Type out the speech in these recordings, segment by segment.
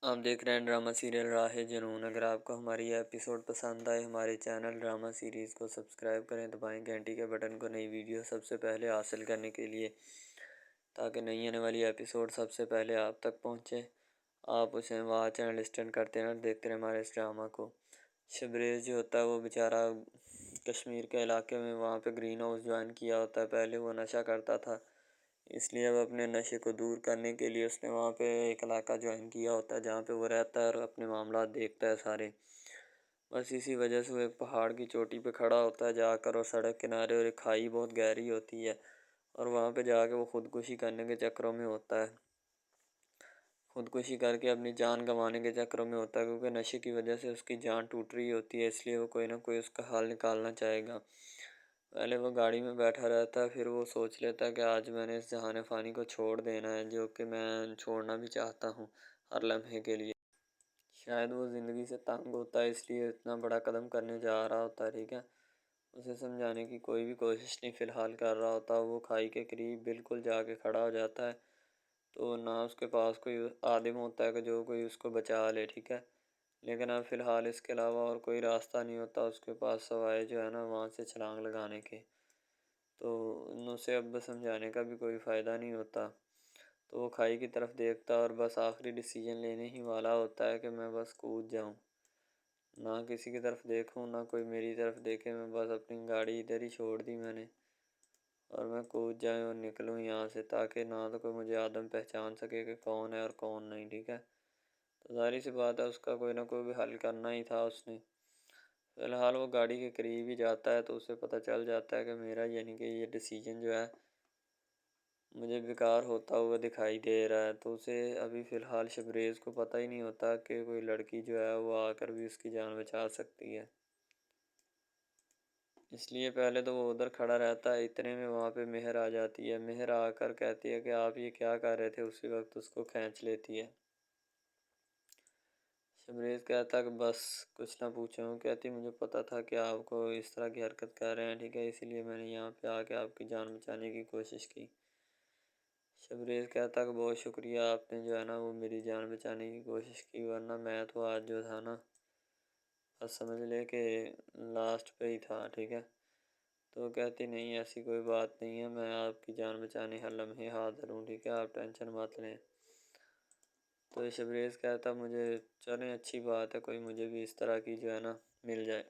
آپ دیکھ رہے ہیں ڈرامہ سیریل راہ جنون۔ اگر آپ کو ہماری یہ ایپیسوڈ پسند آئے ہمارے چینل ڈرامہ سیریز کو سبسکرائب کریں، دبائیں گھنٹی کے بٹن کو نئی ویڈیو سب سے پہلے حاصل کرنے کے لیے، تاکہ نئی آنے والی ایپیسوڈ سب سے پہلے آپ تک پہنچے۔ آپ اسے واچ اینڈ لسٹن کرتے ہیں اور دیکھتے رہیں ہمارے اس ڈرامہ کو۔ شبریز جو ہوتا ہے وہ بیچارہ کشمیر کے علاقے میں وہاں پہ گرین ہاؤس جوائن کیا ہوتا ہے۔ پہلے وہ نشہ کرتا تھا، اس لیے اب اپنے نشے کو دور کرنے کے لیے اس نے وہاں پہ ایک علاقہ جوائن کیا ہوتا ہے جہاں پہ وہ رہتا ہے اور اپنے معاملات دیکھتا ہے سارے۔ بس اسی وجہ سے وہ ایک پہاڑ کی چوٹی پہ کھڑا ہوتا ہے جا کر، اور سڑک کنارے، اور ایک کھائی بہت گہری ہوتی ہے، اور وہاں پہ جا کے وہ خودکشی کرنے کے چکروں میں ہوتا ہے۔ خودکشی کر کے اپنی جان گنوانے کے چکروں میں ہوتا ہے، کیونکہ نشے کی وجہ سے اس کی جان ٹوٹ رہی ہوتی ہے، اس لیے وہ کوئی نہ کوئی اس کا حل نکالنا چاہے گا۔ پہلے وہ گاڑی میں بیٹھا رہتا ہے، پھر وہ سوچ لیتا ہے کہ آج میں نے اس جہان فانی کو چھوڑ دینا ہے، جو کہ میں چھوڑنا بھی چاہتا ہوں ہر لمحے کے لیے۔ شاید وہ زندگی سے تنگ ہوتا ہے، اس لیے اتنا بڑا قدم کرنے جا رہا ہوتا ہے، ٹھیک ہے۔ اسے سمجھانے کی کوئی بھی کوشش نہیں فی الحال کر رہا ہوتا۔ وہ کھائی کے قریب بالکل جا کے کھڑا ہو جاتا ہے، تو نہ اس کے پاس کوئی آدم ہوتا ہے کہ جو کوئی اس کو بچا لے، ٹھیک ہے۔ لیکن اب فی الحال اس کے علاوہ اور کوئی راستہ نہیں ہوتا اس کے پاس سوائے جو ہے نا وہاں سے چھلانگ لگانے کے، تو اسے اب سمجھانے کا بھی کوئی فائدہ نہیں ہوتا۔ تو وہ کھائی کی طرف دیکھتا اور بس آخری ڈیسیجن لینے ہی والا ہوتا ہے کہ میں بس کود جاؤں، نہ کسی کی طرف دیکھوں نہ کوئی میری طرف دیکھے، میں بس اپنی گاڑی ادھر ہی چھوڑ دی میں نے، اور میں کود جائیں اور نکلوں یہاں سے، تاکہ نہ تو کوئی مجھے آدم پہچان سکے کہ کون ہے اور کون نہیں، ٹھیک ہے۔ تو ظاہر سی بات ہے اس کا کوئی نہ کوئی بھی حل کرنا ہی تھا اس نے۔ فی الحال وہ گاڑی کے قریب ہی جاتا ہے تو اسے پتہ چل جاتا ہے کہ میرا یعنی کہ یہ ڈیسیجن جو ہے مجھے بیکار ہوتا ہوا دکھائی دے رہا ہے۔ تو اسے ابھی فی الحال شبریز کو پتہ ہی نہیں ہوتا کہ کوئی لڑکی جو ہے وہ آ کر بھی اس کی جان بچا سکتی ہے، اس لیے پہلے تو وہ ادھر کھڑا رہتا ہے۔ اتنے میں وہاں پہ مہر آ جاتی ہے۔ مہر آ کر کہتی ہے کہ آپ یہ کیا کر رہے تھے، اسی وقت اس کو کھینچ لیتی ہے۔ شبریز کہتا ہے کہ بس کچھ نہ پوچھو، کہتی مجھے پتہ تھا کہ آپ کو اس طرح کی حرکت کر رہے ہیں، ٹھیک ہے، اسی لیے میں نے یہاں پہ آ کے آپ کی جان بچانے کی کوشش کی۔ شبریز کہتا کہ بہت شکریہ، آپ نے جو ہے نا وہ میری جان بچانے کی کوشش کی، ورنہ میں تو آج جو تھا نا بس سمجھ لے کہ لاسٹ پہ ہی تھا، ٹھیک ہے۔ تو کہتی نہیں ایسی کوئی بات نہیں ہے، میں آپ کی جان بچانے ہر لمحے حاضر ہوں، ٹھیک ہے، آپ ٹینشن مت لیں۔ تو شبریز کہتا مجھے چلیں اچھی بات ہے، کوئی مجھے بھی اس طرح کی جو ہے نا مل جائے۔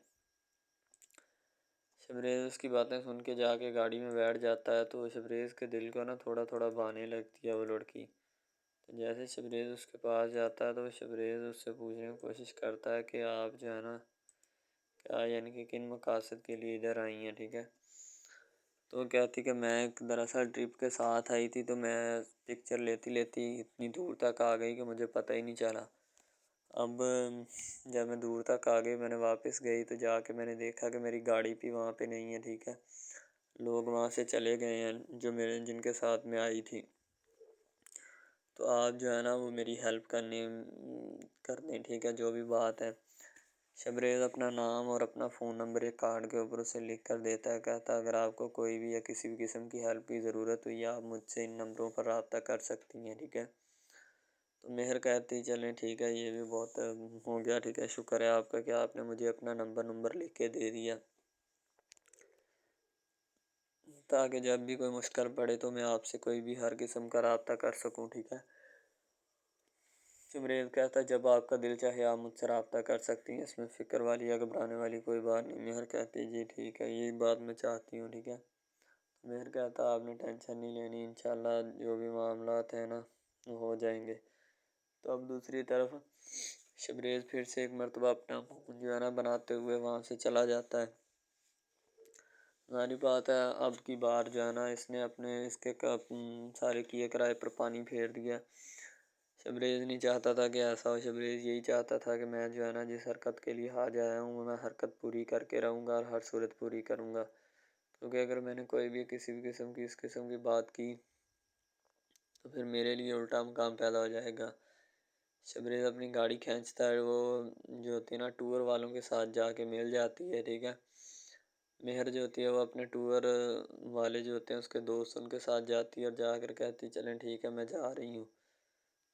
شبریز اس کی باتیں سن کے جا کے گاڑی میں بیٹھ جاتا ہے، تو شبریز کے دل کو نا تھوڑا تھوڑا بہانے لگتی ہے وہ لڑکی۔ تو جیسے شبریز اس کے پاس جاتا ہے تو شبریز اس سے پوچھنے کی کوشش کرتا ہے کہ آپ جو ہے نا کیا یعنی کہ کن مقاصد کے لیے ادھر آئی ہیں، ٹھیک ہے۔ تو کہتی کہ میں دراصل ٹرپ کے ساتھ آئی تھی، تو میں پکچر لیتی لیتی اتنی دور تک آ گئی کہ مجھے پتہ ہی نہیں چلا۔ اب جب میں دور تک آ گئی، میں نے واپس گئی تو جا کے میں نے دیکھا کہ میری گاڑی بھی وہاں پہ نہیں ہے، ٹھیک ہے، لوگ وہاں سے چلے گئے ہیں جو جن کے ساتھ میں آئی تھی۔ تو آپ جو ہے نا وہ میری ہیلپ کر دیں، ٹھیک ہے، جو بھی بات ہے۔ شبریز اپنا نام اور اپنا فون نمبر ایک کارڈ کے اوپر اسے لکھ کر دیتا ہے، کہتا اگر آپ کو کوئی بھی یا کسی بھی قسم کی ہیلپ کی ضرورت ہوئی، آپ مجھ سے ان نمبروں پر رابطہ کر سکتی ہیں، ٹھیک ہے۔ تو مہر کہتی چلیں ٹھیک ہے، یہ بھی بہت ہو گیا، ٹھیک ہے، شکر ہے آپ کا کہ آپ نے مجھے اپنا نمبر لکھ کے دے دیا، تاکہ جب بھی کوئی مشکل پڑے تو میں آپ سے کوئی بھی ہر قسم کا رابطہ کر سکوں، ٹھیک ہے۔ شبریز کہتا ہے جب آپ کا دل چاہے آپ مجھ سے رابطہ کر سکتی ہیں، اس میں فکر والی یا گھبرانے والی کوئی بات نہیں۔ مہر کہتی جی ٹھیک ہے، یہی بات میں چاہتی ہوں، ٹھیک ہے۔ مہر کہتا آپ نے ٹینشن نہیں لینی، انشاءاللہ جو بھی معاملات ہیں نا وہ ہو جائیں گے۔ تو اب دوسری طرف شبریز پھر سے ایک مرتبہ اپنا جو ہے نا بناتے ہوئے وہاں سے چلا جاتا ہے۔ ظاہری بات ہے اب کی بار جو ہے نا اس نے اس کے سارے کیے کرائے پر پانی پھیر دیا۔ شبریز نہیں چاہتا تھا کہ ایسا ہو، شبریز یہی چاہتا تھا کہ میں جو ہے نا جس حرکت کے لیے آج آیا ہوں میں حرکت پوری کر کے رہوں گا اور ہر صورت پوری کروں گا، کیونکہ اگر میں نے کوئی بھی کسی بھی قسم کی اس قسم کی بات کی تو پھر میرے لیے الٹا مقام پیدا ہو جائے گا۔ شبریز اپنی گاڑی کھینچتا ہے، وہ جو ہوتی ہے نا ٹور والوں کے ساتھ جا کے مل جاتی ہے، ٹھیک ہے۔ مہر جو ہوتی ہے وہ اپنے ٹور والے جو ہوتے ہیں اس کے دوست ان کے ساتھ جاتی ہے اور جا کر کہتی چلیں ٹھیک ہے میں جا رہی ہوں۔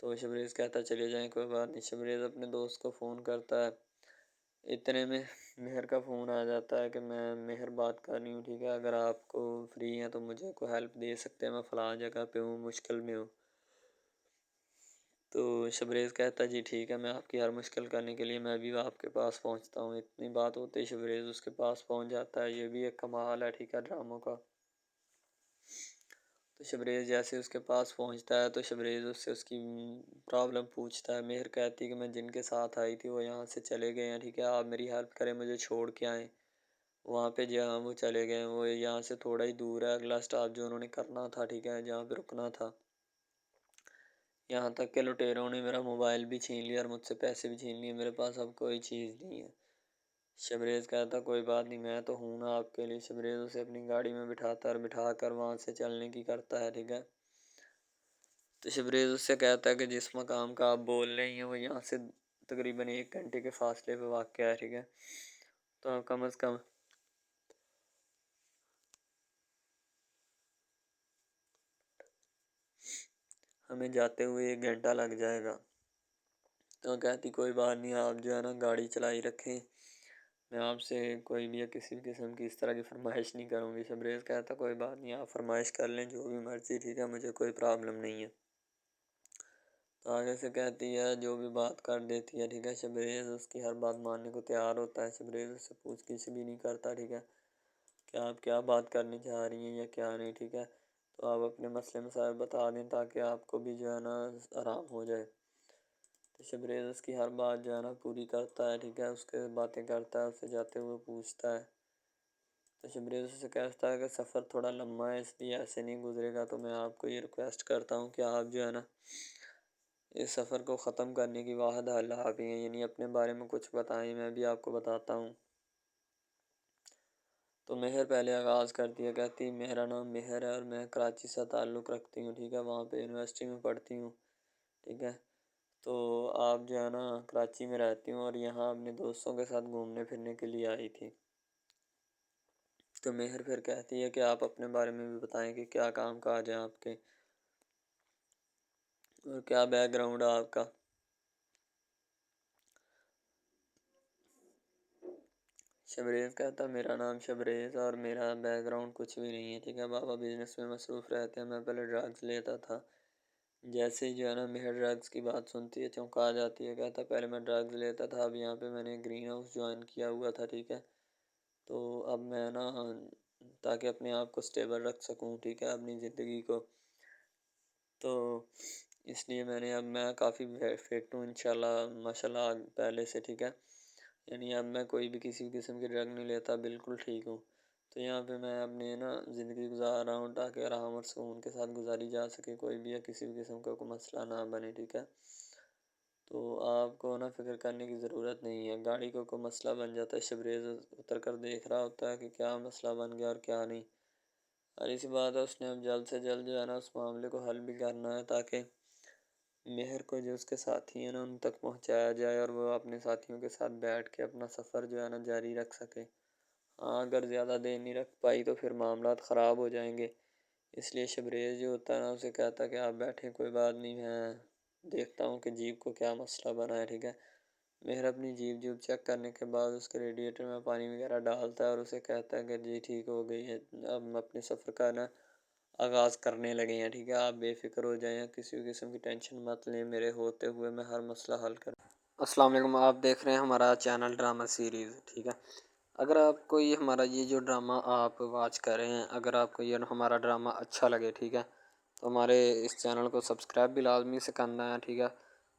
تو شبریز کہتا ہے چلے جائیں کوئی بات نہیں۔ شبریز اپنے دوست کو فون کرتا ہے، اتنے میں مہر کا فون آ جاتا ہے کہ میں مہر بات کر رہی ہوں، ٹھیک ہے، اگر آپ کو فری ہیں تو مجھے کوئی ہیلپ دے سکتے ہیں، میں فلاں جگہ پہ ہوں، مشکل میں ہوں۔ تو شبریز کہتا ہے جی ٹھیک ہے، میں آپ کی ہر مشکل کرنے کے لیے میں بھی آپ کے پاس پہنچتا ہوں۔ اتنی بات ہوتے ہی شبریز اس کے پاس پہنچ جاتا ہے۔ یہ بھی ایک کمال ہے، ٹھیک ہے، ڈراموں کا۔ تو شبریز جیسے اس کے پاس پہنچتا ہے تو شبریز اس سے اس کی پرابلم پوچھتا ہے۔ مہر کہتی ہے کہ میں جن کے ساتھ آئی تھی وہ یہاں سے چلے گئے ہیں، ٹھیک ہے، آپ میری ہیلپ کریں، مجھے چھوڑ کے آئیں وہاں پہ جہاں وہ چلے گئے ہیں، وہ یہاں سے تھوڑا ہی دور ہے، اگلا اسٹاپ جو انہوں نے کرنا تھا، ٹھیک ہے، جہاں پہ رکنا تھا۔ یہاں تک کہ لٹیروں نے میرا موبائل بھی چھین لیا اور مجھ سے پیسے بھی چھین لیے، میرے پاس اب کوئی چیز نہیں ہے۔ شبریز کہتا کوئی بات نہیں، میں تو ہوں نا آپ کے لیے۔ شبریز اسے اپنی گاڑی میں بٹھاتا ہے اور بٹھا کر وہاں سے چلنے کی کرتا ہے، ٹھیک ہے۔ تو شبریز اس سے کہتا ہے کہ جس مقام کا آپ بول رہے ہیں وہ یہاں سے تقریباً 1 گھنٹے کے فاصلے پہ واقع ہے، ٹھیک ہے، تو کم از کم ہمیں جاتے ہوئے 1 گھنٹہ لگ جائے گا۔ تو کہتی کوئی بات نہیں، آپ جو ہے نا گاڑی چلائی رکھیں، میں آپ سے کوئی بھی کسی بھی قسم کی اس طرح کی فرمائش نہیں کروں گی۔ شبریز کہتا کوئی بات نہیں، آپ فرمائش کر لیں جو بھی مرضی، ٹھیک ہے، مجھے کوئی پرابلم نہیں ہے۔ تو آگے سے کہتی ہے جو بھی بات کر دیتی ہے، ٹھیک ہے۔ شبریز اس کی ہر بات ماننے کو تیار ہوتا ہے۔ شبریز اس سے پوچھ گچھ بھی نہیں کرتا، ٹھیک ہے، کہ آپ کیا بات کرنی چاہ رہی ہیں یا کیا نہیں، ٹھیک ہے، تو آپ اپنے مسئلے مسائل بتا دیں تاکہ آپ کو بھی جو ہے نا آرام ہو جائے۔ تو شبریز اس کی ہر بات جو ہے نا پوری کرتا ہے، ٹھیک ہے، اس کے باتیں کرتا ہے، اسے جاتے ہوئے پوچھتا ہے۔ تو شبریز اسے کہتا ہے کہ سفر تھوڑا لمبا ہے، اس لیے ایسے نہیں گزرے گا، تو میں آپ کو یہ ریکویسٹ کرتا ہوں کہ آپ جو ہے نا اس سفر کو ختم کرنے کی واحد حل آپ ہی ہیں، یعنی اپنے بارے میں کچھ بتائیں، میں بھی آپ کو بتاتا ہوں۔ تو مہر پہلے آغاز کرتی ہے، کہتی میرا نام مہر ہے اور میں کراچی سے تعلق رکھتی ہوں، ٹھیک ہے، وہاں پہ یونیورسٹی میں پڑھتی ہوں، ٹھیک ہے، تو آپ جو ہے نا کراچی میں رہتی ہوں اور یہاں اپنے دوستوں کے ساتھ گھومنے پھرنے کے لیے آئی تھی۔ تو مہر پھر کہتی ہے کہ آپ اپنے بارے میں بھی بتائیں کہ کیا کام کاج ہے آپ کے اور کیا بیک گراؤنڈ ہے آپ کا۔ شبریز کہتا میرا نام شبریز اور میرا بیک گراؤنڈ کچھ بھی نہیں ہے، ٹھیک ہے، بابا بزنس میں مصروف رہتے ہیں، میں پہلے ڈرگز لیتا تھا۔ جیسے ہی جو ہے نا مہر ڈرگز کی بات سنتی ہے چونکا جاتی ہے، کہتا پہلے میں ڈرگز لیتا تھا، اب یہاں پہ میں نے گرین ہاؤس جوائن کیا ہوا تھا، ٹھیک ہے، تو اب میں نا تاکہ اپنے آپ کو سٹیبل رکھ سکوں، ٹھیک ہے، اپنی زندگی کو، تو اس لیے میں کافی فٹ ہوں انشاءاللہ ماشاءاللہ پہلے سے، ٹھیک ہے، یعنی اب میں کوئی بھی کسی قسم کی ڈرگ نہیں لیتا، بالکل ٹھیک ہوں۔ تو یہاں پہ میں اپنی نا زندگی گزار رہا ہوں تاکہ آرام اور سکون کے ساتھ گزاری جا سکے، کوئی بھی کسی بھی قسم کا کوئی مسئلہ نہ بنے، ٹھیک ہے، تو آپ کو نا فکر کرنے کی ضرورت نہیں ہے۔ گاڑی کو کوئی مسئلہ بن جاتا ہے، شبریز اتر کر دیکھ رہا ہوتا ہے کہ کیا مسئلہ بن گیا اور کیا نہیں، اور اسی بات ہے اس نے اب جلد سے جلد جو ہے نا اس معاملے کو حل بھی کرنا ہے تاکہ مہر کو جو اس کے ساتھی ہیں نا ان تک پہنچایا جائے اور وہ اپنے ساتھیوں کے ساتھ بیٹھ کے اپنا سفر جو ہے نا جاری رکھ سکے۔ ہاں اگر زیادہ دیر نہیں رکھ پائی تو پھر معاملات خراب ہو جائیں گے، اس لیے شبریز جو ہوتا ہے نا اسے کہتا ہے کہ آپ بیٹھیں کوئی بات نہیں، میں دیکھتا ہوں کہ جیپ کو کیا مسئلہ بنا ہے، ٹھیک ہے۔ مہر اپنی جیپ چیک کرنے کے بعد اس کے ریڈیٹر میں پانی وغیرہ ڈالتا ہے اور اسے کہتا ہے کہ جی ٹھیک ہو گئی ہے، اب ہم اپنے سفر کا نا آغاز کرنے لگے ہیں، ٹھیک ہے، آپ بے فکر ہو جائیں، کسی بھی قسم کی ٹینشن مت لیں، میرے ہوتے ہوئے میں ہر مسئلہ حل کروں۔ السلام علیکم، آپ دیکھ رہے ہیں ہمارا چینل ڈرامہ سیریز، ٹھیک ہے، اگر آپ کو یہ ہمارا یہ جو ڈرامہ آپ واچ کر رہے ہیں، اگر آپ کو یہ ہمارا ڈرامہ اچھا لگے، ٹھیک ہے، تو ہمارے اس چینل کو سبسکرائب بھی لازمی سے کرنا ہے، ٹھیک ہے،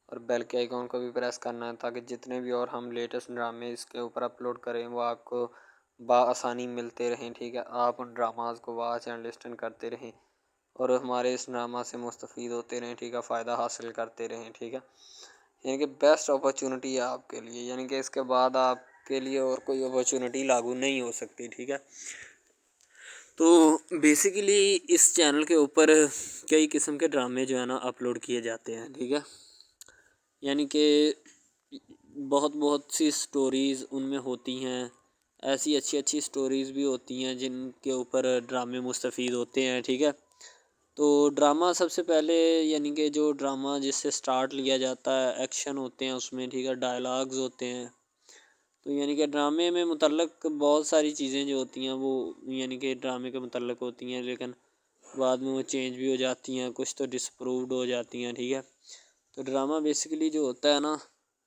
اور بیل کے آئیکن کو بھی پریس کرنا ہے تاکہ جتنے بھی اور ہم لیٹسٹ ڈرامے اس کے اوپر اپلوڈ کریں وہ آپ کو بآسانی ملتے رہیں، ٹھیک ہے، آپ ان ڈراماز کو واچ اینڈ لسٹن کرتے رہیں اور ہمارے اس ڈرامہ سے مستفید ہوتے رہیں، ٹھیک ہے، فائدہ حاصل کرتے رہیں، ٹھیک ہے، یعنی کہ بیسٹ اپرچونٹی ہے آپ کے لیے، یعنی کہ اس کے بعد آپ کے لیے اور کوئی اپرچونٹی لاگو نہیں ہو سکتی، ٹھیک ہے۔ تو بیسیکلی اس چینل کے اوپر کئی قسم کے ڈرامے جو ہے نا اپلوڈ کیے جاتے ہیں، ٹھیک ہے، یعنی کہ بہت سی سٹوریز ان میں ہوتی ہیں، ایسی اچھی سٹوریز بھی ہوتی ہیں جن کے اوپر ڈرامے مستفید ہوتے ہیں، ٹھیک ہے، تو ڈرامہ سب سے پہلے یعنی کہ جو ڈرامہ جس سے سٹارٹ لیا جاتا ہے، ایکشن ہوتے ہیں اس میں، ٹھیک ہے، ڈائلاگز ہوتے ہیں. تو یعنی کہ ڈرامے میں متعلق بہت ساری چیزیں جو ہوتی ہیں وہ یعنی کہ ڈرامے کے متعلق ہوتی ہیں، لیکن بعد میں وہ چینج بھی ہو جاتی ہیں، کچھ تو ڈسپرووڈ ہو جاتی ہیں. ٹھیک ہے، تو ڈرامہ بیسیکلی جو ہوتا ہے نا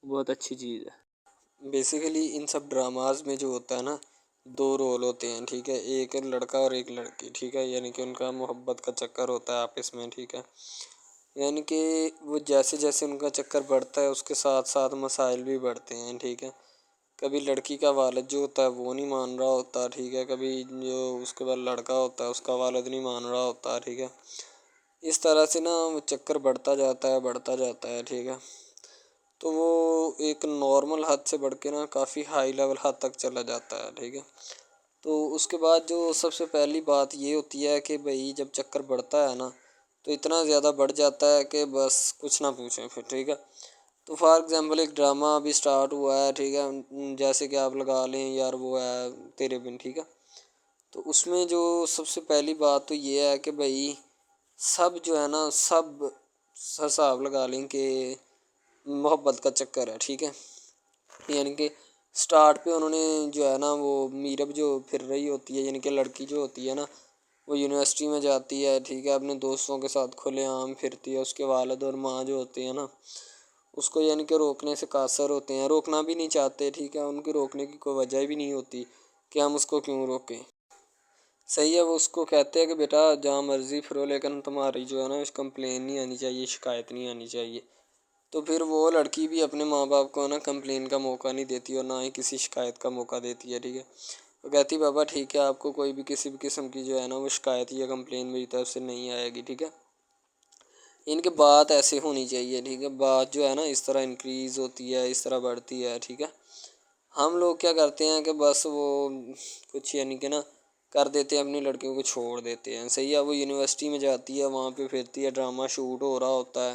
بہت اچھی چیز ہے. بیسیکلی ان سب ڈراماز میں جو ہوتا ہے نا 2 رول ہوتے ہیں. ٹھیک ہے، ایک لڑکا اور ایک لڑکی. ٹھیک ہے، یعنی کہ ان کا محبت کا چکر ہوتا ہے آپس میں. ٹھیک ہے، یعنی کہ وہ جیسے جیسے ان کا چکر بڑھتا ہے اس کے ساتھ ساتھ مسائل بھی بڑھتے ہیں. ٹھیک ہے، کبھی لڑکی کا والد جو ہوتا ہے وہ نہیں مان رہا ہوتا. ٹھیک ہے، کبھی جو اس کے بعد لڑکا ہوتا ہے اس کا والد نہیں مان رہا ہوتا. ٹھیک ہے، اس طرح سے نا وہ چکر بڑھتا جاتا ہے بڑھتا جاتا ہے. ٹھیک ہے، تو وہ ایک نارمل حد سے بڑھ کے نا کافی ہائی لیول حد تک چلا جاتا ہے. ٹھیک ہے، تو اس کے بعد جو سب سے پہلی بات یہ ہوتی ہے کہ بھئی جب چکر بڑھتا ہے نا تو اتنا زیادہ بڑھ جاتا ہے کہ بس کچھ نہ پوچھیں پھر. ٹھیک ہے، تو فار ایگزامپل ایک ڈرامہ ابھی سٹارٹ ہوا ہے. ٹھیک ہے، جیسے کہ آپ لگا لیں یار وہ ہے تیرے بن. ٹھیک ہے، تو اس میں جو سب سے پہلی بات تو یہ ہے کہ بھئی سب جو ہے نا سب حساب لگا لیں کہ محبت کا چکر ہے. ٹھیک ہے، یعنی کہ سٹارٹ پہ انہوں نے جو ہے نا وہ میرب جو پھر رہی ہوتی ہے، یعنی کہ لڑکی جو ہوتی ہے نا وہ یونیورسٹی میں جاتی ہے. ٹھیک ہے، اپنے دوستوں کے ساتھ کھلے عام پھرتی ہے. اس کے والد اور ماں جو ہوتے ہیں نا اس کو یعنی کہ روکنے سے قاصر ہوتے ہیں، روکنا بھی نہیں چاہتے. ٹھیک ہے، ان کی روکنے کی کوئی وجہ بھی نہیں ہوتی کہ ہم اس کو کیوں روکیں. صحیح ہے، وہ اس کو کہتے ہیں کہ بیٹا جہاں مرضی پھرو لیکن تمہاری جو ہے نا کمپلین نہیں آنی چاہیے، شکایت نہیں آنی چاہیے. تو پھر وہ لڑکی بھی اپنے ماں باپ کو نا کمپلین کا موقع نہیں دیتی اور نہ ہی کسی شکایت کا موقع دیتی ہے. ٹھیک ہے، وہ کہتی بابا ٹھیک ہے آپ کو کوئی بھی کسی بھی قسم کی جو ہے نا وہ شکایت یا کمپلین میری طرف سے نہیں آئے گی. ٹھیک ہے، ان کے بات ایسے ہونی چاہیے. ٹھیک ہے، بات جو ہے نا اس طرح انکریز ہوتی ہے، اس طرح بڑھتی ہے. ٹھیک ہے، ہم لوگ کیا کرتے ہیں کہ بس وہ کچھ یعنی کہ نا کر دیتے ہیں، اپنی لڑکیوں کو چھوڑ دیتے ہیں. صحیح ہے، وہ یونیورسٹی میں جاتی ہے، وہاں پہ پھرتی ہے، ڈرامہ شوٹ ہو رہا ہوتا ہے.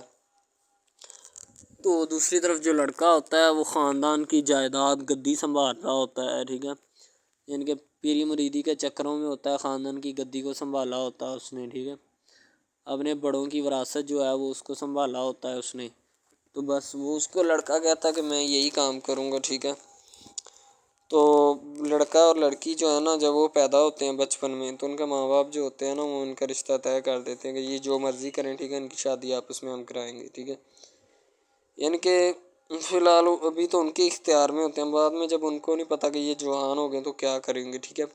تو دوسری طرف جو لڑکا ہوتا ہے وہ خاندان کی جائیداد گدی سنبھال رہا ہوتا ہے. ٹھیک ہے، یعنی کہ پیری مریدی کے چکروں میں ہوتا ہے، خاندان کی گدی کو سنبھالا ہوتا ہے اس نے. ٹھیک ہے، اپنے بڑوں کی وراثت جو ہے وہ اس کو سنبھالا ہوتا ہے اس نے. تو بس وہ اس کو لڑکا کہتا ہے کہ میں یہی کام کروں گا. ٹھیک ہے، تو لڑکا اور لڑکی جو ہے نا جب وہ پیدا ہوتے ہیں بچپن میں تو ان کے ماں باپ جو ہوتے ہیں نا وہ ان کا رشتہ طے کر دیتے ہیں کہ یہ جو مرضی کریں. ٹھیک ہے، ان کی شادی آپس میں ہم کرائیں گے. ٹھیک ہے، یعنی کہ فی الحال ابھی تو ان کے اختیار میں ہوتے ہیں، بعد میں جب ان کو نہیں پتہ کہ یہ جوان ہو گئے تو کیا کریں گے. ٹھیک ہے،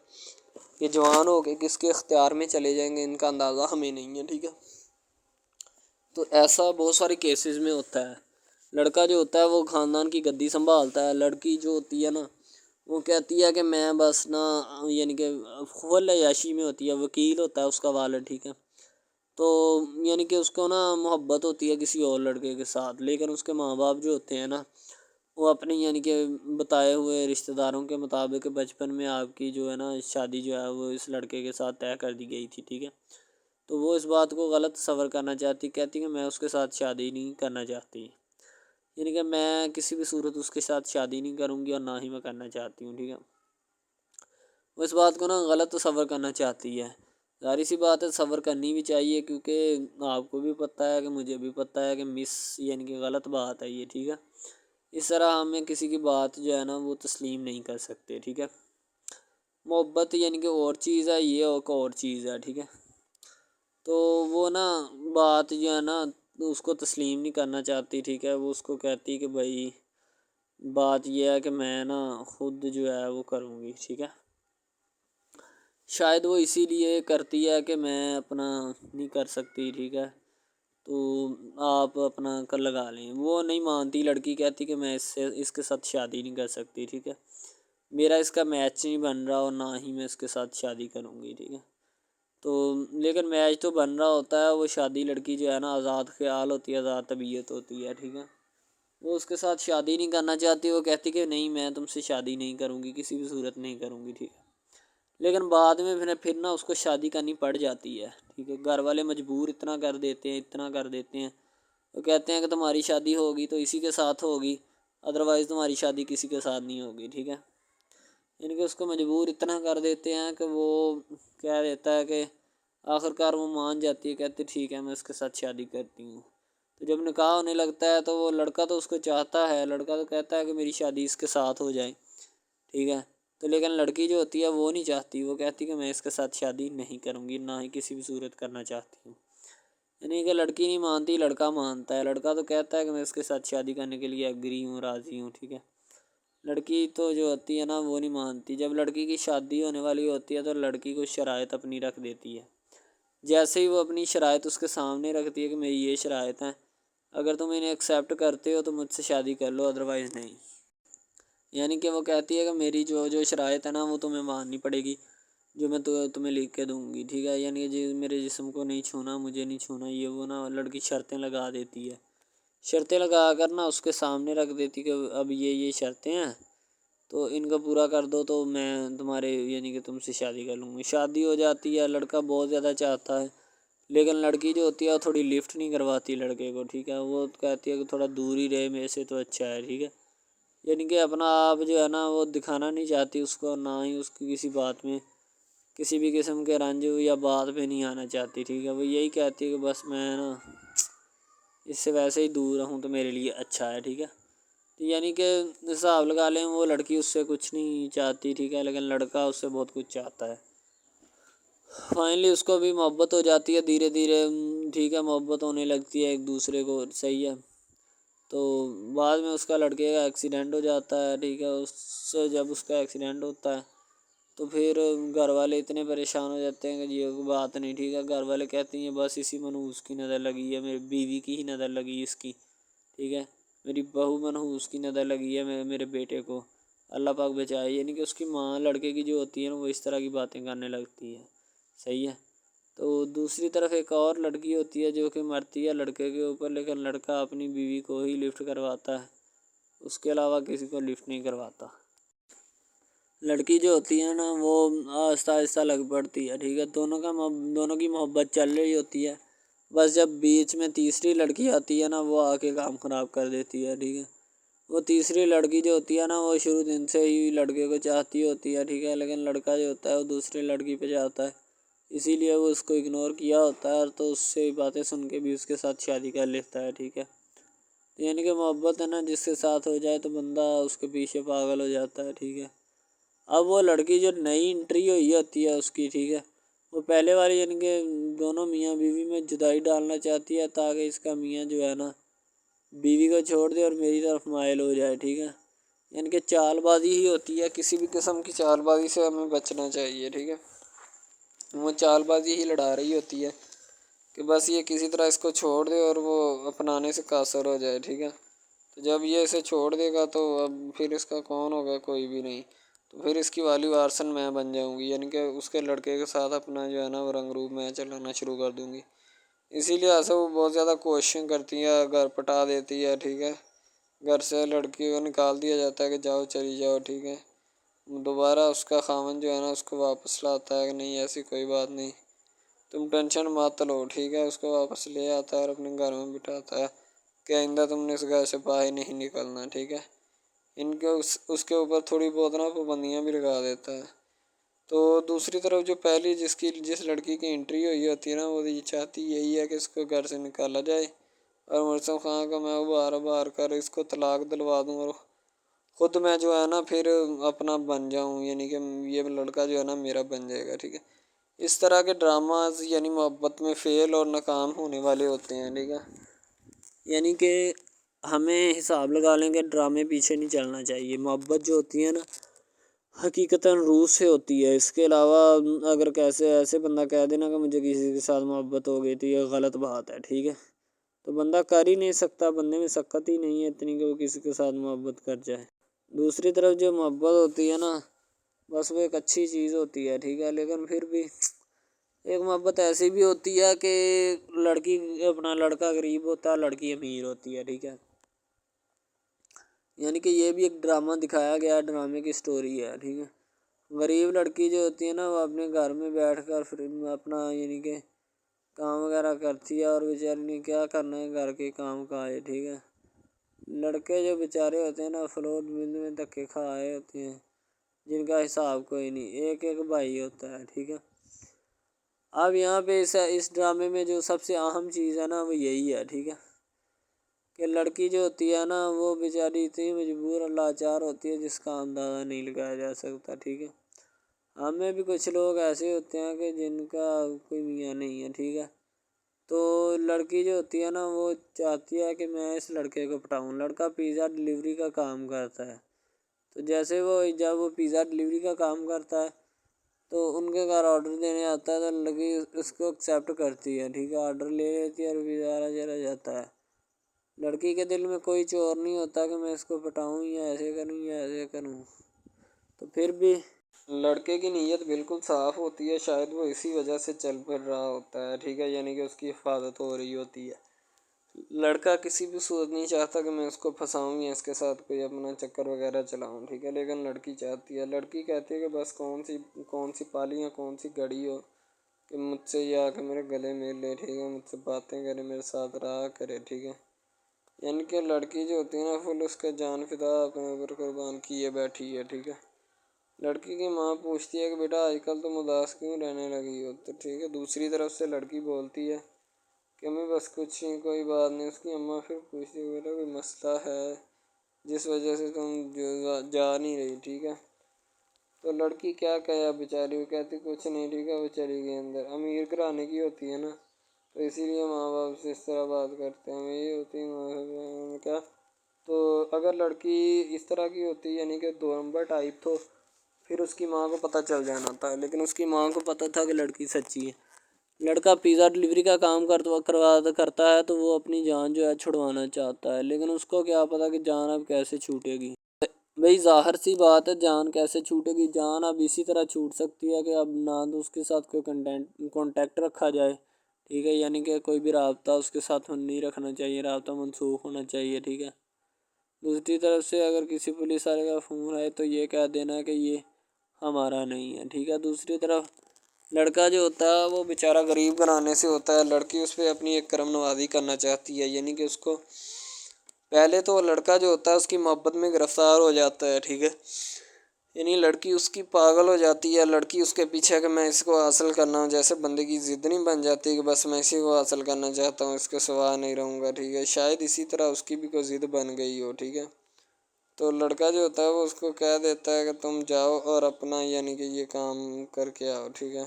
یہ جوان ہو گئے کس کے اختیار میں چلے جائیں گے ان کا اندازہ ہمیں نہیں ہے. ٹھیک ہے، تو ایسا بہت سارے کیسز میں ہوتا ہے. لڑکا جو ہوتا ہے وہ خاندان کی گدی سنبھالتا ہے، لڑکی جو ہوتی ہے نا وہ کہتی ہے کہ میں بس نا یعنی کہ فل عیاشی میں ہوتی ہے، وکیل ہوتا ہے اس کا والد. ٹھیک ہے، تو یعنی کہ اس کو نا محبت ہوتی ہے کسی اور لڑکے کے ساتھ، لیکن اس کے ماں باپ جو ہوتے ہیں نا وہ اپنی یعنی کہ بتائے ہوئے رشتہ داروں کے مطابق بچپن میں آپ کی جو ہے نا شادی جو ہے وہ اس لڑکے کے ساتھ طے کر دی گئی تھی. ٹھیک ہے، تو وہ اس بات کو غلط تصور کرنا چاہتی، کہتی کہ میں اس کے ساتھ شادی نہیں کرنا چاہتی، یعنی کہ میں کسی بھی صورت اس کے ساتھ شادی نہیں کروں گی اور نہ ہی میں کرنا چاہتی ہوں. ٹھیک ہے، وہ اس بات کو نا غلط تصور کرنا چاہتی ہے. ظاہر سی بات ہے صبر کرنی بھی چاہیے، کیونکہ آپ کو بھی پتہ ہے کہ مجھے بھی پتہ ہے کہ یعنی کہ غلط بات ہے یہ. ٹھیک ہے، اس طرح ہمیں کسی کی بات جو ہے نا وہ تسلیم نہیں کر سکتے. ٹھیک ہے، محبت یعنی کہ اور چیز ہے، یہ اور چیز ہے. ٹھیک ہے، تو وہ نا بات جو ہے نا اس کو تسلیم نہیں کرنا چاہتی. ٹھیک ہے، وہ اس کو کہتی کہ بھائی بات یہ ہے کہ میں نا خود جو ہے وہ کروں گی. ٹھیک ہے، شاید وہ اسی لیے کرتی ہے کہ میں اپنا نہیں کر سکتی. ٹھیک ہے، تو آپ اپنا کر لگا لیں. وہ نہیں مانتی، لڑکی کہتی کہ میں اس کے ساتھ شادی نہیں کر سکتی. ٹھیک ہے، میرا اس کا میچ نہیں بن رہا اور نہ ہی میں اس کے ساتھ شادی کروں گی. ٹھیک ہے، تو لیکن میچ تو بن رہا ہوتا ہے. وہ شادی لڑکی جو ہے نا آزاد خیال ہوتی ہے، آزاد طبیعت ہوتی ہے. ٹھیک ہے، وہ اس کے ساتھ شادی نہیں کرنا چاہتی. وہ کہتی کہ نہیں میں تم سے شادی نہیں کروں گی، کسی بھی صورت نہیں کروں گی. ٹھیک ہے، لیکن بعد میں پھر نا اس کو شادی کرنی پڑ جاتی ہے. ٹھیک ہے، گھر والے مجبور اتنا کر دیتے ہیں. وہ کہتے ہیں کہ تمہاری شادی ہوگی تو اسی کے ساتھ ہوگی، ادروائز تمہاری شادی کسی کے ساتھ نہیں ہوگی. ٹھیک ہے، یعنی کہ اس کو مجبور اتنا کر دیتے ہیں کہ وہ کہہ دیتا ہے کہ آخرکار وہ مان جاتی ہے، کہتی ٹھیک ہے میں اس کے ساتھ شادی کرتی ہوں۔ تو جب نکاح ہونے لگتا ہے تو وہ لڑکا تو اس کو چاہتا ہے، لڑکا تو کہتا ہے کہ میری شادی اس کے ساتھ ہو جائے، ٹھیک ہے، تو لیکن لڑکی جو ہوتی ہے وہ نہیں چاہتی، وہ کہتی کہ میں اس کے ساتھ شادی نہیں کروں گی، نہ ہی کسی بھی صورت کرنا چاہتی ہوں۔ یعنی کہ لڑکی نہیں مانتی، لڑکا مانتا ہے۔ لڑکا تو کہتا ہے کہ میں اس کے ساتھ شادی کرنے کے لیے ایگری ہوں، راضی ہوں، ٹھیک ہے۔ لڑکی تو جو ہوتی ہے نا وہ نہیں مانتی۔ جب لڑکی کی شادی ہونے والی ہوتی ہے تو لڑکی کو شرائط اپنی رکھ دیتی ہے۔ جیسے ہی وہ اپنی شرائط اس کے سامنے رکھتی ہے کہ میری یہ شرائط ہیں، اگر تم انہیں ایکسیپٹ کرتے ہو تو مجھ سے شادی کر لو، ادروائز نہیں۔ یعنی کہ وہ کہتی ہے کہ میری جو شرائط ہے نا وہ تمہیں ماننی پڑے گی، جو میں تمہیں لکھ کے دوں گی، ٹھیک ہے۔ یعنی کہ میرے جسم کو نہیں چھونا، مجھے نہیں چھونا، یہ وہ نا لڑکی شرطیں لگا دیتی ہے۔ شرطیں لگا کر نا اس کے سامنے رکھ دیتی کہ اب یہ شرطیں ہیں تو ان کو پورا کر دو تو میں تمہارے یعنی کہ تم سے شادی کر لوں گی۔ شادی ہو جاتی ہے، لڑکا بہت زیادہ چاہتا ہے، لیکن لڑکی جو ہوتی ہے وہ تھوڑی لفٹ نہیں کرواتی لڑکے کو، ٹھیک ہے۔ وہ کہتی ہے کہ تھوڑا دور ہی رہے میرے سے تو اچھا ہے، ٹھیک ہے۔ یعنی کہ اپنا آپ جو ہے نا وہ دکھانا نہیں چاہتی اس کو، نہ ہی اس کی کسی بات میں کسی بھی قسم کے رنج یا بات پہ نہیں آنا چاہتی، ٹھیک ہے۔ وہ یہی کہتی ہے کہ بس میں نا اس سے ویسے ہی دور رہوں تو میرے لیے اچھا ہے، ٹھیک ہے۔ یعنی کہ حساب لگا لیں وہ لڑکی اس سے کچھ نہیں چاہتی، ٹھیک ہے، لیکن لڑکا اس سے بہت کچھ چاہتا ہے۔ فائنلی اس کو بھی محبت ہو جاتی ہے دھیرے دھیرے، ٹھیک ہے، محبت ہونے لگتی ہے ایک دوسرے کو، صحیح ہے۔ تو بعد میں اس کا لڑکے کا ایکسیڈنٹ ہو جاتا ہے، ٹھیک ہے۔ اس سے جب اس کا ایکسیڈنٹ ہوتا ہے تو پھر گھر والے اتنے پریشان ہو جاتے ہیں کہ یہ بات نہیں، ٹھیک ہے۔ گھر والے کہتے ہیں بس اسی منحوس کی نظر لگی ہے، میری بیوی کی ہی نظر لگی اس کی، ٹھیک ہے، میری بہو منحوس کی نظر لگی ہے میرے بیٹے کو، اللہ پاک بچائے۔ یعنی کہ اس کی ماں لڑکے کی جو ہوتی ہے نا وہ اس طرح کی باتیں کرنے لگتی ہے، صحیح ہے۔ تو دوسری طرف ایک اور لڑکی ہوتی ہے جو کہ مرتی ہے لڑکے کے اوپر، لیکن لڑکا اپنی بیوی کو ہی لفٹ کرواتا ہے، اس کے علاوہ کسی کو لفٹ نہیں کرواتا۔ لڑکی جو ہوتی ہے نا وہ آہستہ آہستہ لگ پڑتی ہے، ٹھیک ہے، دونوں کی محبت چل رہی ہوتی ہے، بس جب بیچ میں تیسری لڑکی آتی ہے نا وہ آ کے کام خراب کر دیتی ہے، ٹھیک ہے۔ وہ تیسری لڑکی جو ہوتی ہے نا وہ شروع دن سے ہی لڑکے کو چاہتی ہوتی ہے، ٹھیک ہے، لیکن لڑکا جو ہوتا ہے وہ دوسری لڑکی پہ جاتا ہے، اسی لیے وہ اس کو اگنور کیا ہوتا ہے، تو اس سے باتیں سن کے بھی اس کے ساتھ شادی کر لیتا ہے، ٹھیک ہے۔ یعنی کہ محبت ہے نا جس کے ساتھ ہو جائے تو بندہ اس کے پیچھے پاگل ہو جاتا ہے، ٹھیک ہے۔ اب وہ لڑکی جو نئی انٹری ہوئی ہوتی ہے اس کی، ٹھیک ہے، وہ پہلے والی یعنی کہ دونوں میاں بیوی میں جدائی ڈالنا چاہتی ہے تاکہ اس کا میاں جو ہے نا بیوی کو چھوڑ دے اور میری طرف مائل ہو جائے، ٹھیک ہے۔ یعنی کہ چال بازی ہی ہوتی ہے، کسی بھی قسم کی چال بازی سے ہمیں بچنا چاہیے، ٹھیک ہے۔ وہ چال بازی ہی لڑا رہی ہوتی ہے کہ بس یہ کسی طرح اس کو چھوڑ دے اور وہ اپنانے سے قاصر ہو جائے، ٹھیک ہے۔ تو جب یہ اسے چھوڑ دے گا تو اب پھر اس کا کون ہوگا، کوئی بھی نہیں، تو پھر اس کی والی وارثن میں بن جاؤں گی، یعنی کہ اس کے لڑکے کے ساتھ اپنا جو ہے نا وہ رنگ روپ میں چلانا شروع کر دوں گی۔ اسی لیے ایسا وہ بہت زیادہ کوششیں کرتی ہے، گھر پٹا دیتی ہے، ٹھیک ہے۔ گھر سے لڑکی کو نکال دیا جاتا ہے کہ جاؤ چلی جاؤ، ٹھیک ہے۔ دوبارہ اس کا خاوند جو ہے نا اس کو واپس لاتا ہے کہ نہیں ایسی کوئی بات نہیں، تم ٹینشن مت لو، ٹھیک ہے۔ اس کو واپس لے آتا ہے اور اپنے گھر میں بٹھاتا ہے کہ آئندہ تم نے اس گھر سے باہر نہیں نکلنا، ٹھیک ہے۔ ان کے اس کے اوپر تھوڑی بہت نا پابندیاں بھی لگا دیتا ہے۔ تو دوسری طرف جو پہلی جس لڑکی کی انٹری ہوئی ہوتی ہے نا وہ یہ چاہتی یہی ہے کہ اس کو گھر سے نکالا جائے اور مرسم خان کو میں بار کر اس کو طلاق دلوا دوں اور خود میں جو ہے نا پھر اپنا بن جاؤں، یعنی کہ یہ لڑکا جو ہے نا میرا بن جائے گا، ٹھیک ہے۔ اس طرح کے ڈراماز یعنی محبت میں فیل اور ناکام ہونے والے ہوتے ہیں، ٹھیک ہے۔ یعنی کہ ہمیں حساب لگا لیں کہ ڈرامے پیچھے نہیں چلنا چاہیے، محبت جو ہوتی ہے نا حقیقتاً روح سے ہوتی ہے۔ اس کے علاوہ اگر ایسے بندہ کہہ دینا کہ مجھے کسی کے ساتھ محبت ہو گئی تھی، یہ غلط بات ہے، ٹھیک ہے۔ تو بندہ کر ہی نہیں سکتا، بندے میں سکت ہی نہیں ہے اتنی کہ وہ کسی کے ساتھ محبت کر جائے۔ دوسری طرف جو محبت ہوتی ہے نا بس وہ ایک اچھی چیز ہوتی ہے، ٹھیک ہے، لیکن پھر بھی ایک محبت ایسی بھی ہوتی ہے کہ لڑکا غریب ہوتا ہے، لڑکی امیر ہوتی ہے، ٹھیک ہے۔ یعنی کہ یہ بھی ایک ڈرامہ دکھایا گیا، ڈرامے کی سٹوری ہے، ٹھیک ہے۔ غریب لڑکی جو ہوتی ہے نا وہ اپنے گھر میں بیٹھ کر پھر اپنا یعنی کہ کام وغیرہ کرتی ہے اور بیچاری نے کیا کرنا ہے گھر کے کام کاج، ٹھیک ہے۔ لڑکے جو بیچارے ہوتے ہیں نا فلور مل میں دھکے کھائے ہوتے ہیں جن کا حساب کوئی نہیں، ایک بھائی ہوتا ہے، ٹھیک ہے۔ اب یہاں پہ اس ڈرامے میں جو سب سے اہم چیز ہے نا وہ یہی ہے، ٹھیک ہے، کہ لڑکی جو ہوتی ہے نا وہ بیچاری اتنی مجبور اور لاچار ہوتی ہے جس کا اندازہ نہیں لگایا جا سکتا، ٹھیک ہے۔ ہمیں بھی کچھ لوگ ایسے ہوتے ہیں کہ جن کا کوئی میاں نہیں ہے، ٹھیک ہے، تو لڑکی جو ہوتی ہے نا وہ چاہتی ہے کہ میں اس لڑکے کو پٹاؤں۔ لڑکا پیزا ڈلیوری کا کام کرتا ہے، تو جیسے جب وہ پیزا ڈلیوری کا کام کرتا ہے تو ان کے گھر آرڈر دینے آتا ہے تو لڑکی اس کو ایکسیپٹ کرتی ہے، ٹھیک ہے، آرڈر لے لیتی ہے اور پیزا چلا جاتا ہے۔ لڑکی کے دل میں کوئی چور نہیں ہوتا کہ میں اس کو پٹاؤں یا ایسے کروں یا ایسے کروں، تو پھر بھی لڑکے کی نیت بالکل صاف ہوتی ہے، شاید وہ اسی وجہ سے چل پھر رہا ہوتا ہے، ٹھیک ہے، یعنی کہ اس کی حفاظت ہو رہی ہوتی ہے۔ لڑکا کسی بھی صورت نہیں چاہتا کہ میں اس کو پھنساؤں یا اس کے ساتھ کوئی اپنا چکر وغیرہ چلاؤں، ٹھیک ہے، لیکن لڑکی چاہتی ہے، لڑکی کہتی ہے کہ بس کون سی پالی یا کون سی گڑی ہو کہ مجھ سے یہ آ کے میرے گلے مل لے، ٹھیک ہے، مجھ سے باتیں کرے، میرے ساتھ رہا کرے، ٹھیک ہے۔ یعنی کہ لڑکی جو ہوتی ہے نا فل اس کا جان فدا اپنے اوپر قربان کیے بیٹھی ہے، ٹھیک ہے۔ لڑکی کی ماں پوچھتی ہے کہ بیٹا آج کل تم اداس کیوں رہنے لگی ہو، تو ٹھیک ہے، دوسری طرف سے لڑکی بولتی ہے کہ میں بس کچھ نہیں، کوئی بات نہیں۔ اس کی اماں پھر پوچھتی ہے بیٹا کوئی مسئلہ ہے جس وجہ سے تم جا نہیں رہی، ٹھیک ہے، تو لڑکی کیا کہے بیچاری، وہ کہتی کچھ نہیں، ٹھیک ہے، وہ چلی گئی اندر۔ امیر گھرانے کی ہوتی ہے نا تو اسی لیے ماں باپ سے اس طرح بات کرتے ہیں، یہ ہوتی ہے کیا، تو اگر لڑکی اس طرح کی ہوتی یعنی کہ 2 نمبر ٹائپ تو پھر اس کی ماں کو پتہ چل جانا تھا، لیکن اس کی ماں کو پتہ تھا کہ لڑکی سچی ہے۔ لڑکا پیزا ڈلیوری کا کام کرتا ہے تو وہ اپنی جان جو ہے چھڑوانا چاہتا ہے، لیکن اس کو کیا پتہ کہ جان اب کیسے چھوٹے گی۔ بھئی ظاہر سی بات ہے، جان کیسے چھوٹے گی، جان اب اسی طرح چھوٹ سکتی ہے کہ اب نہ تو اس کے ساتھ کوئی کانٹیکٹ رکھا جائے، ٹھیک ہے، یعنی کہ کوئی بھی رابطہ اس کے ساتھ نہیں رکھنا چاہیے، رابطہ منسوخ ہونا چاہیے، ٹھیک ہے۔ دوسری طرف سے اگر کسی پولیس والے کا فون آئے تو یہ کہہ دینا کہ یہ ہمارا نہیں ہے، ٹھیک ہے۔ دوسری طرف لڑکا جو ہوتا ہے وہ بیچارہ غریب گھرانے سے ہوتا ہے، لڑکی اس پہ اپنی ایک کرم نوازی کرنا چاہتی ہے، یعنی کہ اس کو پہلے تو لڑکا جو ہوتا ہے اس کی محبت میں گرفتار ہو جاتا ہے، ٹھیک ہے، یعنی لڑکی اس کی پاگل ہو جاتی ہے، لڑکی اس کے پیچھے کہ میں اس کو حاصل کرنا ہوں، جیسے بندے کی ضد نہیں بن جاتی کہ بس میں اسی کو حاصل کرنا چاہتا ہوں، اس کے سوا نہیں رہوں گا، ٹھیک ہے، شاید اسی طرح اس کی بھی کوئی ضد بن گئی ہو، ٹھیک ہے۔ تو لڑکا جو ہوتا ہے وہ اس کو کہہ دیتا ہے کہ تم جاؤ اور اپنا یعنی کہ یہ کام کر کے آؤ، ٹھیک ہے۔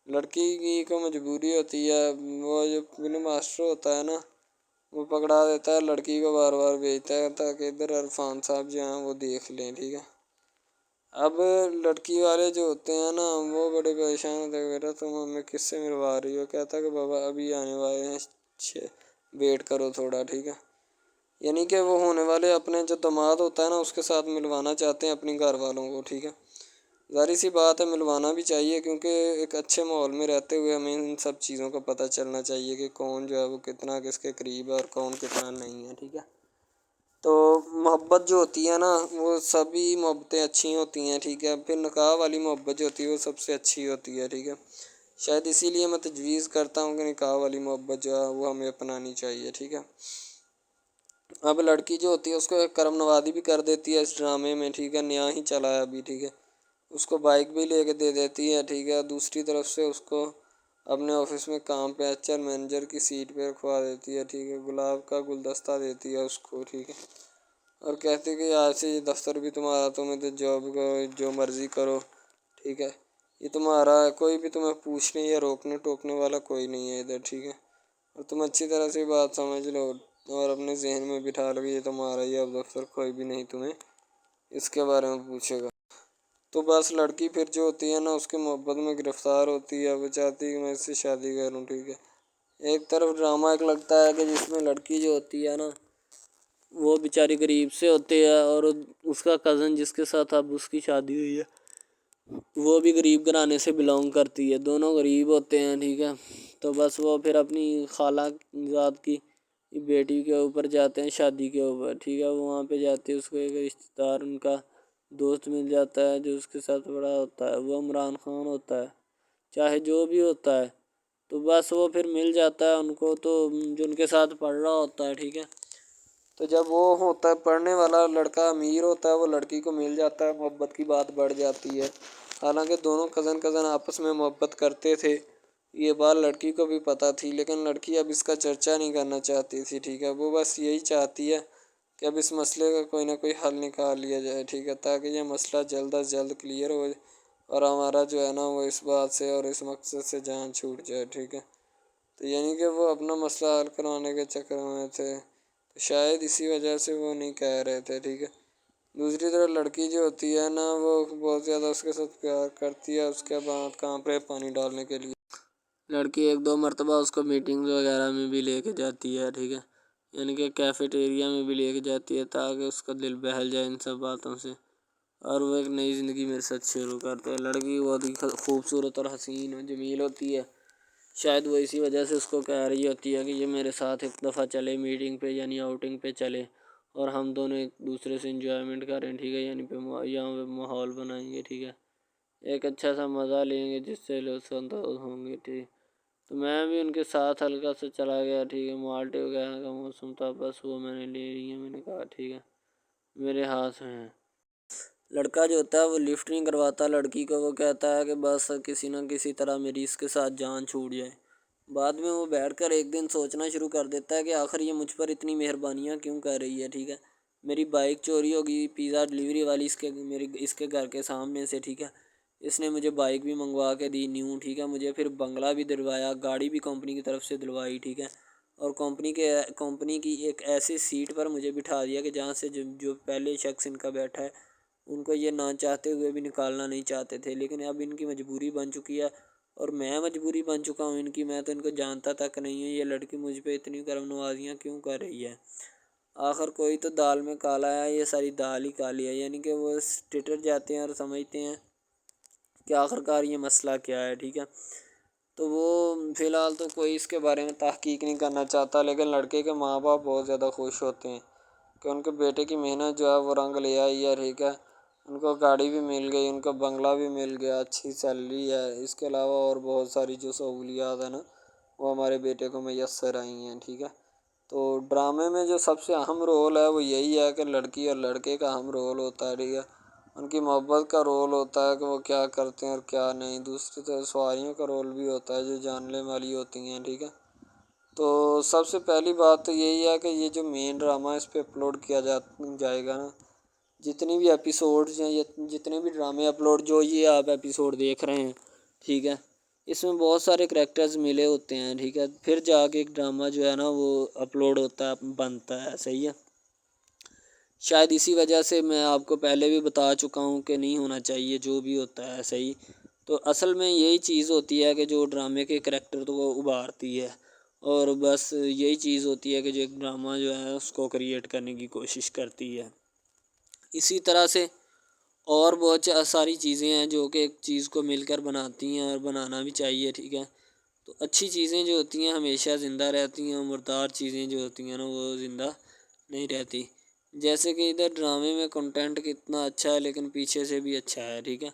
لڑکی کی کو مجبوری ہوتی ہے، وہ جو فلم ماسٹر ہوتا ہے نا وہ پکڑا دیتا ہے لڑکی کو، بار بار بھیجتا ہے تاکہ ادھر عرفان صاحب جو ہیں وہ دیکھ لیں، ٹھیک ہے۔ اب لڑکی والے جو ہوتے ہیں نا وہ بڑے پریشان ہوتے ہیں، بیٹا تم ہمیں کس سے ملوا رہی ہو، کہتا ہے کہ بابا ابھی آنے والے ہیں، ویٹ کرو تھوڑا، ٹھیک ہے، یعنی کہ وہ ہونے والے اپنے جو داماد ہوتا ہے نا اس کے ساتھ ملوانا چاہتے ہیں اپنی گھر والوں کو، ٹھیک ہے۔ ظاہر سی بات ہے ملوانا بھی چاہیے، کیونکہ ایک اچھے ماحول میں رہتے ہوئے ہمیں ان سب چیزوں کا پتہ چلنا چاہیے کہ کون جو ہے وہ کتنا کس کے قریب ہے اور کون کتنا نہیں ہے، ٹھیک ہے۔ تو محبت جو ہوتی ہے نا وہ سبھی محبتیں اچھی ہوتی ہیں، ٹھیک ہے، پھر نکاح والی محبت جو ہوتی ہے وہ سب سے اچھی ہوتی ہے، ٹھیک ہے۔ شاید اسی لیے میں تجویز کرتا ہوں کہ نکاح والی محبت جو ہے وہ ہمیں اپنانی چاہیے، ٹھیک ہے۔ اب لڑکی جو ہوتی ہے اس کو ایک کرم نوازی بھی کر دیتی ہے اس ڈرامے میں، ٹھیک ہے، نیا ہی چلا ہے ابھی، ٹھیک ہے، اس کو بائک بھی لے کے دے دیتی ہے، ٹھیک ہے۔ دوسری طرف سے اس کو اپنے آفس میں کام پہ HR مینیجر کی سیٹ پہ رکھوا دیتی ہے، ٹھیک ہے، گلاب کا گلدستہ دیتی ہے اس کو، ٹھیک ہے، اور کہتی ہے کہ آج سے یہ دفتر بھی تمہارا، تمہیں تو جاب کرو جو مرضی کرو، ٹھیک ہے، یہ تمہارا ہے، کوئی بھی تمہیں پوچھنے یا روکنے ٹوکنے والا کوئی نہیں ہے ادھر، ٹھیک ہے، اور تم اچھی طرح سے بات سمجھ لو اور اپنے ذہن میں بٹھا لو کہ یہ تمہارا ہی اب دفتر، کوئی بھی نہیں تمہیں اس کے بارے میں پوچھے گا۔ تو بس لڑکی پھر جو ہوتی ہے نا اس کے محبت میں گرفتار ہوتی ہے، وہ چاہتی ہے کہ میں اس سے شادی کروں، ٹھیک ہے۔ ایک طرف ڈرامہ ایک لگتا ہے کہ جس میں لڑکی جو ہوتی ہے نا وہ بیچاری غریب سے ہوتی ہے اور اس کا کزن جس کے ساتھ اب اس کی شادی ہوئی ہے وہ بھی غریب گھرانے سے بلانگ کرتی ہے، دونوں غریب ہوتے ہیں، ٹھیک ہے۔ تو بس وہ پھر اپنی خالہ زاد کی بیٹی کے اوپر جاتے ہیں شادی کے اوپر، ٹھیک ہے، وہ وہاں پہ جاتے ہیں، اس کو ایک رشتہ دار ان کا دوست مل جاتا ہے جو اس کے ساتھ بڑا ہوتا ہے، وہ عمران خان ہوتا ہے، چاہے جو بھی ہوتا ہے، تو بس وہ پھر مل جاتا ہے ان کو، تو جو ان کے ساتھ پڑھ رہا ہوتا ہے، ٹھیک ہے، تو جب وہ ہوتا ہے پڑھنے والا لڑکا امیر ہوتا ہے وہ لڑکی کو مل جاتا ہے، محبت کی بات بڑھ جاتی ہے، حالانکہ دونوں کزن آپس میں محبت کرتے تھے، یہ بات لڑکی کو بھی پتہ تھی، لیکن لڑکی اب اس کا چرچا نہیں کرنا چاہتی تھی، ٹھیک ہے. وہ بس یہی چاہتی ہے کہ اب اس مسئلے کا کوئی نہ کوئی حل نکال لیا جائے، ٹھیک ہے، تاکہ یہ مسئلہ جلد از جلد کلیئر ہو اور ہمارا جو ہے نا وہ اس بات سے اور اس مقصد سے جان چھوٹ جائے، ٹھیک ہے. تو یعنی کہ وہ اپنا مسئلہ حل کروانے کے چکر میں تھے، تو شاید اسی وجہ سے وہ نہیں کہہ رہے تھے، ٹھیک ہے. دوسری طرف لڑکی جو ہوتی ہے نا وہ بہت زیادہ اس کے ساتھ پیار کرتی ہے. اس کے بعد کہاں پہ پانی ڈالنے کے لیے لڑکی ایک دو مرتبہ اس کو میٹنگ وغیرہ میں بھی لے کے جاتی ہے، ٹھیک ہے، یعنی کہ کیفیٹیریا میں بھی لے کے جاتی ہے تاکہ اس کا دل بہل جائے ان سب باتوں سے، اور وہ ایک نئی زندگی میرے ساتھ شروع کرتے ہیں. لڑکی بہت ہی خوبصورت اور حسین و جمیل ہوتی ہے. شاید وہ اسی وجہ سے اس کو کہہ رہی ہوتی ہے کہ یہ میرے ساتھ ایک دفعہ چلے میٹنگ پہ، یعنی آؤٹنگ پہ چلے، اور ہم دونوں ایک دوسرے سے انجوائمنٹ کریں، ٹھیک ہے، یعنی یہاں پہ ماحول بنائیں گے، ٹھیک ہے، ایک اچھا سا مزہ لیں گے جس سے لطف اندوز ہوں گے، ٹھیک. تو میں بھی ان کے ساتھ ہلکا سے چلا گیا، ٹھیک ہے. مالٹے وغیرہ کا موسم تھا، بس وہ میں نے لے لی ہے. میں نے کہا ٹھیک ہے میرے ہاتھ میں ہے. لڑکا جو ہوتا ہے وہ لفٹ نہیں کرواتا لڑکی کو، وہ کہتا ہے کہ بس کسی نہ کسی طرح میری اس کے ساتھ جان چھوٹ جائے. بعد میں وہ بیٹھ کر ایک دن سوچنا شروع کر دیتا ہے کہ آخر یہ مجھ پر اتنی مہربانیاں کیوں کر رہی ہے، ٹھیک ہے. میری بائک چوری ہوگی، پیزا ڈلیوری والی اس کے گھر کے سامنے سے، ٹھیک ہے، اس نے مجھے بائک بھی منگوا کے دی نیو، ٹھیک ہے، مجھے پھر بنگلہ بھی دلوایا، گاڑی بھی کمپنی کی طرف سے دلوائی، ٹھیک ہے، اور کمپنی کی ایک ایسی سیٹ پر مجھے بٹھا دیا کہ جہاں سے جو پہلے شخص ان کا بیٹھا ہے ان کو یہ نہ چاہتے ہوئے بھی نکالنا نہیں چاہتے تھے، لیکن اب ان کی مجبوری بن چکی ہے اور میں مجبوری بن چکا ہوں ان کی. میں تو ان کو جانتا تک نہیں ہوں، یہ لڑکی مجھ پہ اتنی کرم نوازیاں کیوں کر رہی ہے. آخر کوئی تو دال میں کالا ہے، یہ ساری دال ہی کالی ہے، یعنی کہ وہ ٹٹر جاتے ہیں اور سمجھتے ہیں کہ آخر کار یہ مسئلہ کیا ہے، ٹھیک ہے. تو وہ فی الحال تو کوئی اس کے بارے میں تحقیق نہیں کرنا چاہتا، لیکن لڑکے کے ماں باپ بہت زیادہ خوش ہوتے ہیں کہ ان کے بیٹے کی محنت جو ہے وہ رنگ لے آئی ہے، ٹھیک ہے. ان کو گاڑی بھی مل گئی، ان کو بنگلہ بھی مل گیا، اچھی سیلری ہے، اس کے علاوہ اور بہت ساری جو سہولیات ہیں نا وہ ہمارے بیٹے کو میسر آئی ہیں، ٹھیک ہے. تو ڈرامے میں جو سب سے اہم رول ہے وہ یہی ہے کہ لڑکی اور لڑکے کا اہم رول ہوتا ہے، ٹھیک ہے. ان کی محبت کا رول ہوتا ہے کہ وہ کیا کرتے ہیں اور کیا نہیں. دوسری طرف سواریوں کا رول بھی ہوتا ہے جو جاننے والی ہوتی ہیں، ٹھیک ہے. تو سب سے پہلی بات تو یہی ہے کہ یہ جو مین ڈرامہ اس پہ اپلوڈ کیا جائے گا نا، جتنی بھی ایپیسوڈز ہیں، جتنے بھی ڈرامے اپلوڈ جو یہ آپ ایپیسوڈ دیکھ رہے ہیں، ٹھیک ہے، اس میں بہت سارے کریکٹرز ملے ہوتے ہیں، ٹھیک ہے، پھر جا کے ایک ڈرامہ جو ہے نا وہ اپلوڈ ہوتا ہے، بنتا ہے، صحیح ہے. شاید اسی وجہ سے میں آپ کو پہلے بھی بتا چکا ہوں کہ نہیں ہونا چاہیے جو بھی ہوتا ہے، صحیح. تو اصل میں یہی چیز ہوتی ہے کہ جو ڈرامے کے کریکٹر تو وہ ابھارتی ہے، اور بس یہی چیز ہوتی ہے کہ جو ایک ڈرامہ جو ہے اس کو کریٹ کرنے کی کوشش کرتی ہے. اسی طرح سے اور بہت ساری چیزیں ہیں جو کہ ایک چیز کو مل کر بناتی ہیں اور بنانا بھی چاہیے، ٹھیک ہے. تو اچھی چیزیں جو ہوتی ہیں ہمیشہ زندہ رہتی ہیں، مردار چیزیں جو ہوتی ہیں نا وہ زندہ نہیں رہتی. جیسے کہ ادھر ڈرامے میں کنٹینٹ کتنا اچھا ہے لیکن پیچھے سے بھی اچھا ہے، ٹھیک ہے.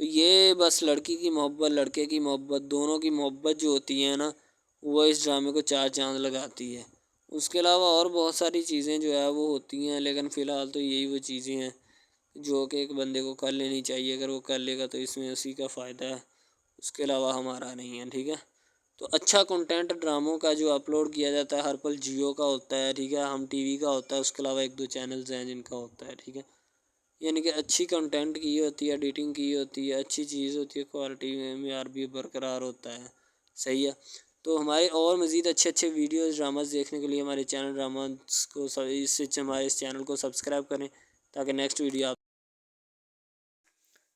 تو یہ بس لڑکی کی محبت، لڑکے کی محبت، دونوں کی محبت جو ہوتی ہے نا وہ اس ڈرامے کو چار چاند لگاتی ہے. اس کے علاوہ اور بہت ساری چیزیں جو ہے وہ ہوتی ہیں، لیکن فی الحال تو یہی وہ چیزیں ہیں جو کہ ایک بندے کو کر لینی چاہیے. اگر وہ کر لے گا تو اس میں اسی کا فائدہ ہے، اس کے علاوہ ہمارا نہیں ہے، ٹھیک ہے. تو اچھا کنٹینٹ ڈراموں کا جو اپلوڈ کیا جاتا ہے ہر پل جیو کا ہوتا ہے، ٹھیک ہے، ہم ٹی وی کا ہوتا ہے، اس کے علاوہ ایک دو چینلز ہیں جن کا ہوتا ہے، ٹھیک ہے. یعنی کہ اچھی کنٹینٹ کی ہوتی ہے، ایڈیٹنگ کی ہوتی ہے، اچھی چیز ہوتی ہے، کوالٹی میں معیار بھی برقرار ہوتا ہے، صحیح ہے. تو ہمارے اور مزید اچھے ویڈیوز ڈراماز دیکھنے کے لیے ہمارے چینل ڈراماز کو ہمارے اس چینل کو سبسکرائب کریں تاکہ نیکسٹ ویڈیو آپ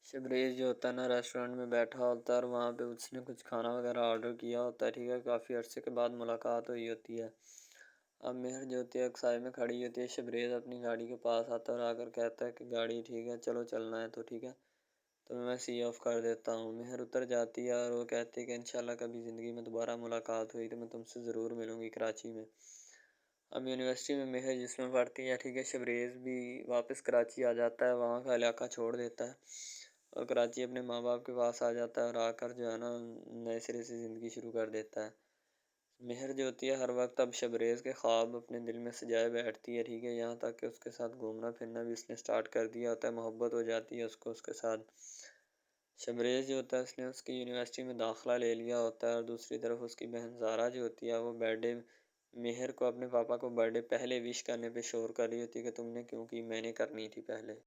شبریز جو ہوتا ہے نا ریسٹورنٹ میں بیٹھا ہوتا ہے اور وہاں پہ اس نے کچھ کھانا وغیرہ آرڈر کیا ہوتا ہے، ٹھیک ہے. کافی عرصے کے بعد ملاقات ہوئی ہوتی ہے. اب مہر جو ہوتی ہے ایک سائے میں کھڑی ہوتی ہے، شبریز اپنی گاڑی کے پاس آتا ہے اور آ کر کہتا ہے کہ گاڑی ٹھیک ہے، چلو چلنا ہے تو ٹھیک ہے، تو میں سی آف کر دیتا ہوں. مہر اتر جاتی ہے اور وہ کہتی ہے کہ انشاءاللہ کبھی زندگی میں دوبارہ ملاقات ہوئی تو میں تم سے ضرور ملوں گی کراچی میں. اب یونیورسٹی میں مہر جس میں پڑھتی ہے، ٹھیک ہے، شبریز بھی واپس کراچی آ جاتا ہے، وہاں کا علاقہ چھوڑ دیتا ہے اور کراچی اپنے ماں باپ کے پاس آ جاتا ہے اور آ کر جو ہے نا نئے سرے سے زندگی شروع کر دیتا ہے. مہر جو ہوتی ہے ہر وقت اب شبریز کے خواب اپنے دل میں سجائے بیٹھتی ہے، ٹھیک ہے، یہاں تک کہ اس کے ساتھ گھومنا پھرنا بھی اس نے سٹارٹ کر دیا ہوتا ہے، محبت ہو جاتی ہے اس کو اس کے ساتھ. شبریز جو ہوتا ہے اس نے اس کی یونیورسٹی میں داخلہ لے لیا ہوتا ہے، اور دوسری طرف اس کی بہن زارا جو ہوتی ہے وہ برتھ ڈے مہر کو اپنے پاپا کو برتھ ڈے پہلے وش کرنے پہ شور کر رہی ہوتی ہے کہ تم نے کیوں کی، میں نے کرنی تھی پہلے۔